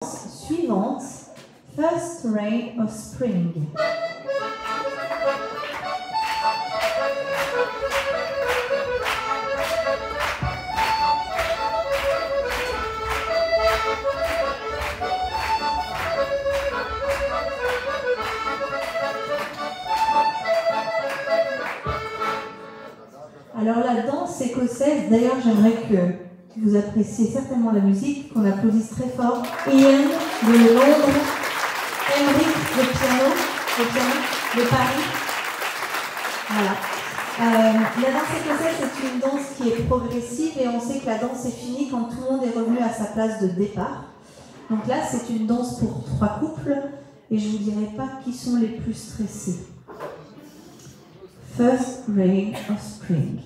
Suivante, First Ray of Spring. Alors la danse écossaise, d'ailleurs j'aimerais que vous appréciez certainement la musique, qu'on applaudisse très fort. Ian de Londres, Emric de Paris. Voilà. La danse écossaise, c'est une danse qui est progressive et on sait que la danse est finie quand tout le monde est revenu à sa place de départ. Donc là, c'est une danse pour 3 couples et je ne vous dirai pas qui sont les plus stressés. First Ray of Spring.